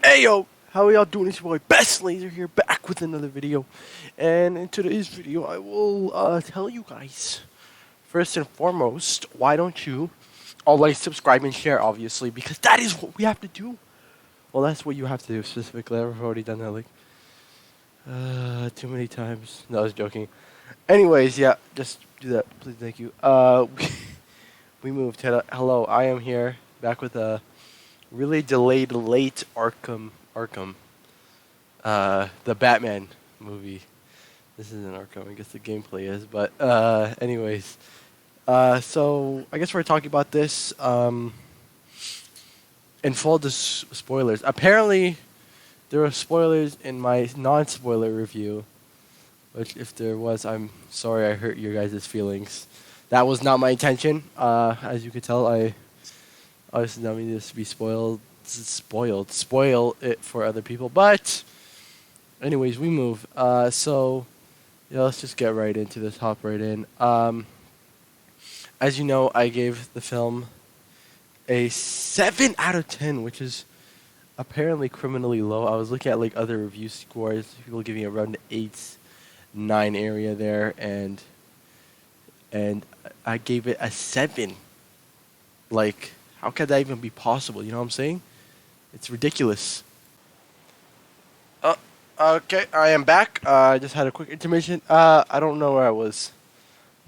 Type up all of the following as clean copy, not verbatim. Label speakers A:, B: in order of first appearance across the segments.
A: Hey yo, how are y'all doing? It's your boy Best Laser here, back with another video. And in today's video, I will tell you guys, first and foremost, why don't you all like, subscribe, and share, obviously, because that is what we have to do. Well, that's what you have to do specifically. I've already done that, like, too many times. No, I was joking. Anyways, yeah, just do that, please, thank you. We moved. Hello, I am here, back with a really delayed late Arkham, the Batman movie. This isn't Arkham, I guess the gameplay is, but anyways, so I guess we're talking about this in full spoilers. Apparently, there were spoilers in my non-spoiler review, which if there was, I'm sorry I hurt your guys' feelings. That was not my intention. As you could tell, I obviously don't mean this to be spoil it for other people. But anyways, we move. So yeah, let's just get right into this. Hop right in. As you know, I gave the film a 7 out of 10, which is apparently criminally low. I was looking at like other review scores, people giving around the 8, 9 area there, and I gave it a 7. Like, how could that even be possible? You know what I'm saying? It's ridiculous. Uh, okay, I am back. I just had a quick intermission. I don't know where I was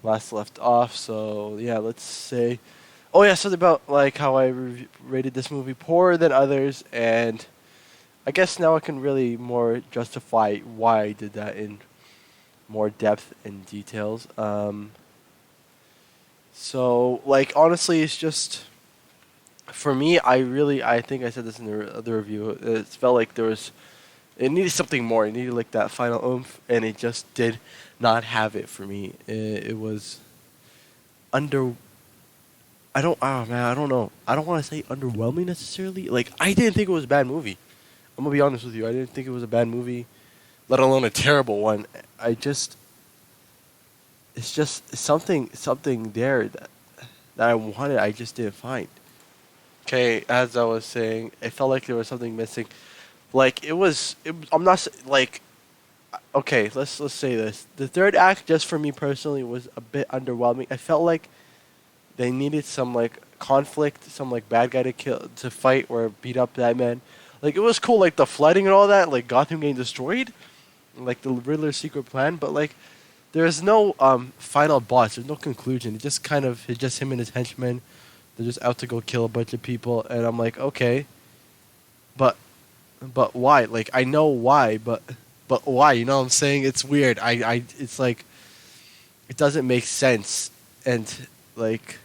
A: last left off, so yeah, let's say. Oh yeah, something about like how I rated this movie poorer than others, and I guess now I can really more justify why I did that in more depth and details. So like honestly, it's just for me. I think I said this in the other review. It felt like it needed something more. It needed like that final oomph, and it just did not have it for me. It was under. I don't. Oh man, I don't know. I don't want to say underwhelming necessarily. Like I didn't think it was a bad movie. I'm gonna be honest with you. I didn't think it was a bad movie, let alone a terrible one. I just. It's just something there that I wanted. I just didn't find. Okay, as I was saying, it felt like there was something missing. Like it was. I'm not like okay, let's say this. The third act, just for me personally, was a bit underwhelming. I felt like they needed some like conflict, some like bad guy to fight or beat up Batman. Like it was cool, like the flooding and all that, like Gotham getting destroyed, like the Riddler's secret plan. But like, there's no final boss. There's no conclusion. It's just him and his henchmen. They're just out to go kill a bunch of people, and I'm like, okay, but but why? Like I know why, but why? You know what I'm saying? It's weird. It's like it doesn't make sense, and like,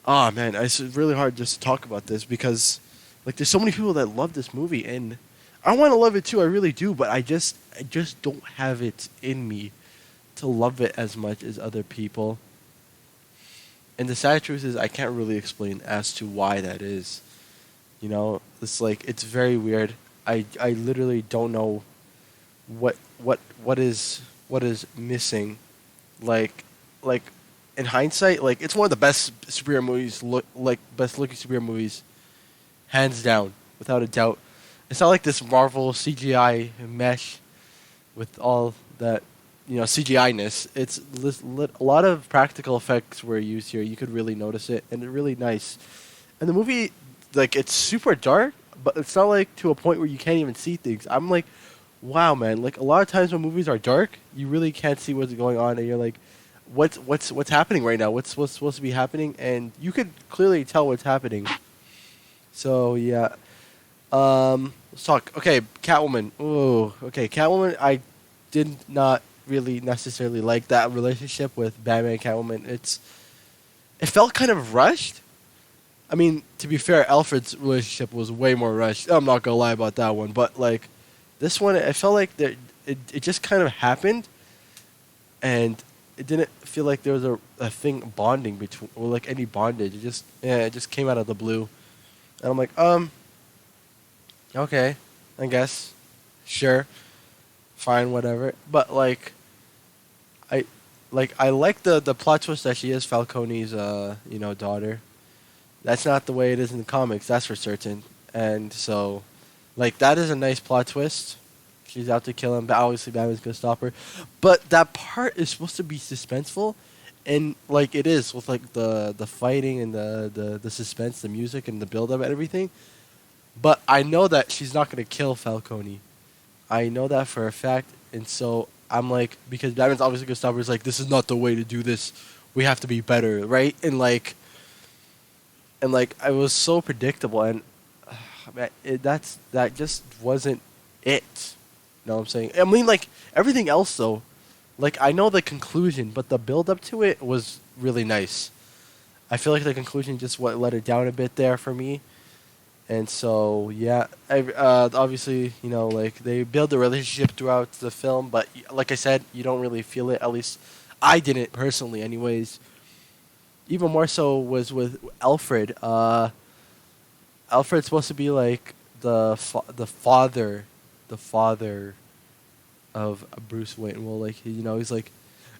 A: oh man, it's really hard just to talk about this because like there's so many people that love this movie, and I want to love it too. I really do, but I just don't have it in me to love it as much as other people. And the sad truth is, I can't really explain as to why that is. You know, it's like it's very weird. I literally don't know what is missing. Like like in hindsight, like it's one of the best superhero movies. Best looking superhero movies, hands down, without a doubt. It's not like this Marvel CGI mesh with all that CGI ness. It's a lot of practical effects were used here. You could really notice it, and it's really nice. And the movie, like, it's super dark, but it's not like to a point where you can't even see things. I'm like, wow, man. Like a lot of times when movies are dark, you really can't see what's going on, and you're like, what's happening right now? What's supposed to be happening? And you could clearly tell what's happening. So yeah. Let's talk. Okay, Catwoman. Ooh, okay, Catwoman. I did not really necessarily like that relationship with Batman and Catwoman. It felt kind of rushed. I mean, to be fair, Alfred's relationship was way more rushed. I'm not gonna lie about that one, but like this one, I felt like it just kind of happened, and it didn't feel like there was a thing bonding between or like any bondage. It just came out of the blue, and I'm like, okay, I guess, sure, fine, whatever. But I I like the plot twist that she is Falcone's daughter. That's not the way it is in the comics, that's for certain. And so Like that is a nice plot twist. She's out to kill him, but obviously Batman's gonna stop her. But that part is supposed to be suspenseful, and like it is with like the fighting and the suspense, the music and the build up and everything. But I know that she's not gonna kill Falcone. I know that for a fact, and so I'm like, because Batman's obviously gonna stop her. He's like, this is not the way to do this. We have to be better, right? And like I was so predictable, and man, that just wasn't it. You know what I'm saying? I mean, like everything else though, like I know the conclusion, but the build up to it was really nice. I feel like the conclusion just what let it down a bit there for me. And so, yeah, obviously, like they build the relationship throughout the film, but like I said, you don't really feel it. At least I didn't personally, anyways. Even more so was with Alfred. Alfred's supposed to be like the father of Bruce Wayne. Well, like he's like,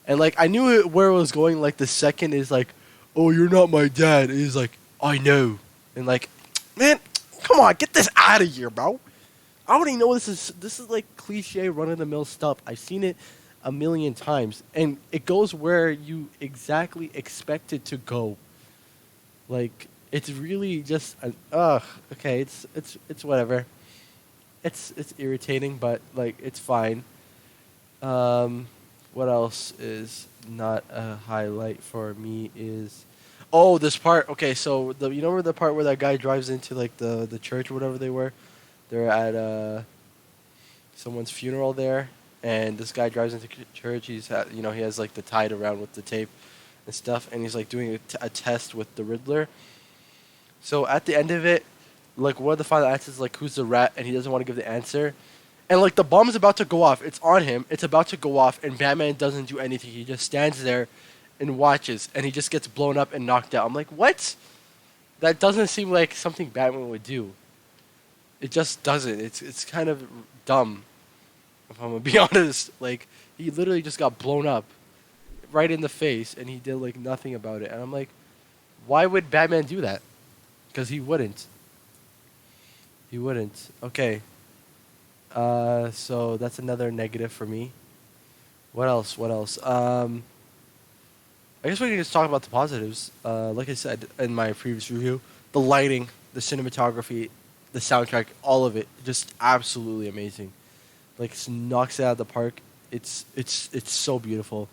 A: and like I knew where it was going. Like the second is like, oh, you're not my dad. And he's like, I know, and like, man, come on, get this out of here, bro. I already know this is like cliche run of the mill stuff. I've seen it a million times, and it goes where you exactly expect it to go. Like it's really just an ugh. Okay, it's whatever. It's irritating, but like it's fine. Um, what else is not a highlight for me is, oh, this part. Okay, so the you know where the part where that guy drives into like the church or whatever they were, they're at someone's funeral there, and this guy drives into church. He has like the tied around with the tape and stuff, and he's like doing a test with the Riddler. So at the end of it, like one of the final answers is like who's the rat, and he doesn't want to give the answer. And like the bomb is about to go off. It's on him. It's about to go off, and Batman doesn't do anything. He just stands there and watches, and he just gets blown up and knocked out. I'm like, what? That doesn't seem like something Batman would do. It just doesn't. It's kind of dumb, if I'm gonna be honest. Like he literally just got blown up right in the face, and he did like nothing about it. And I'm like, why would Batman do that? Because he wouldn't. He wouldn't. Okay. So that's another negative for me. What else? What else? I guess we can just talk about the positives. Like I said in my previous review, the lighting, the cinematography, the soundtrack, all of it, just absolutely amazing. Like knocks it out of the park. It's so beautiful.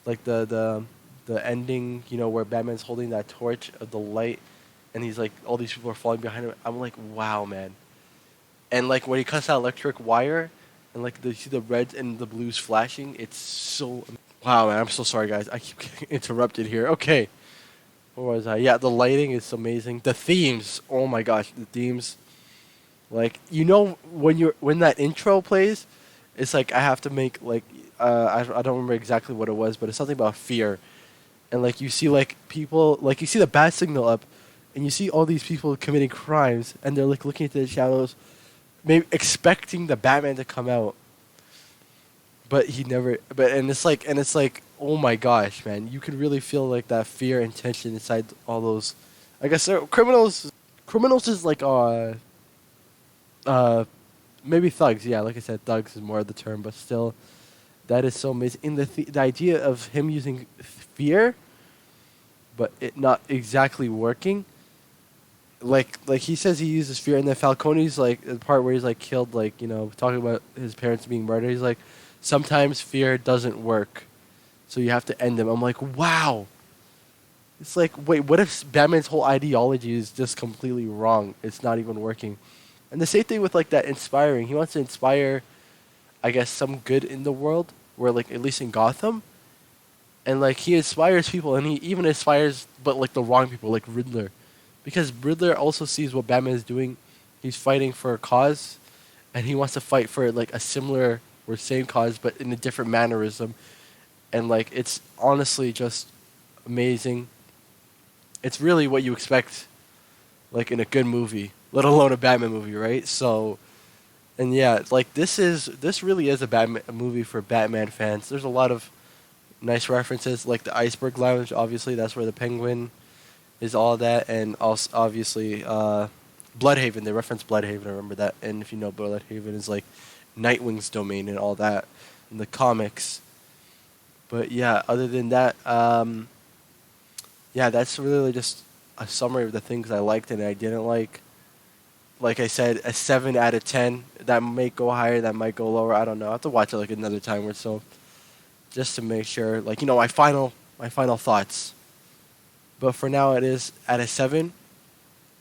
A: Like the ending, where Batman's holding that torch of the light, and he's like all these people are falling behind him. I'm like, wow, man. And like when he cuts that electric wire, and like you see the reds and the blues flashing, it's so wow, man. I'm so sorry, guys. I keep getting interrupted here. Okay, where was I? Yeah, the lighting is amazing. The themes, oh my gosh, the themes. Like when that intro plays, it's like I have to make like I don't remember exactly what it was, but it's something about fear, and like you see like people like you see the bat signal up, and you see all these people committing crimes, and they're like looking into the shadows, maybe expecting the Batman to come out, but he never. But and it's like oh my gosh, man, you can really feel like that fear and tension inside all those. I guess criminals. Criminals is like uh maybe thugs. Yeah, like I said, thugs is more of the term, but still, that is so amazing. In the idea of him using fear, but it not exactly working. Like he says he uses fear, and then Falcone's like the part where he's like killed, like talking about his parents being murdered. He's like, sometimes fear doesn't work, so you have to end them. I'm like, wow. It's like, wait, what if Batman's whole ideology is just completely wrong? It's not even working. And the same thing with like that inspiring. He wants to inspire, I guess, some good in the world, where like at least in Gotham, and like he inspires people, and he even inspires, but like the wrong people, like Riddler, because Riddler also sees what Batman is doing. He's fighting for a cause, and he wants to fight for like a similar or same cause, but in a different mannerism. And like it's honestly just amazing. It's really what you expect, like in a good movie, let alone a Batman movie, right? So, and yeah, like this really is a movie for Batman fans. There's a lot of nice references, like the Iceberg Lounge. Obviously, that's where the Penguin is all that, and also obviously Bloodhaven. They reference Bloodhaven. I remember that. And if you know, Bloodhaven is like Nightwing's domain and all that in the comics. But yeah, other than that, yeah, that's really just a summary of the things I liked and I didn't like. Like I said, a 7 out of 10. That might go higher, that might go lower. I don't know. I have to watch it like another time or so, just to make sure. Like, my final thoughts. But for now, it is at a 7,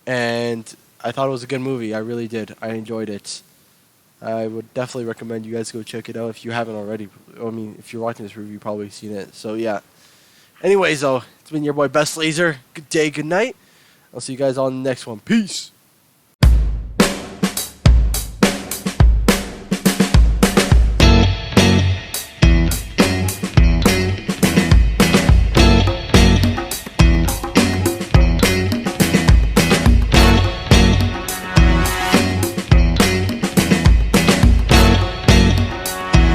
A: and I thought it was a good movie. I really did. I enjoyed it. I would definitely recommend you guys go check it out if you haven't already. I mean, if you're watching this review, you've probably seen it. So yeah. Anyways, though, it's been your boy Best Laser. Good day, good night. I'll see you guys on the next one. Peace.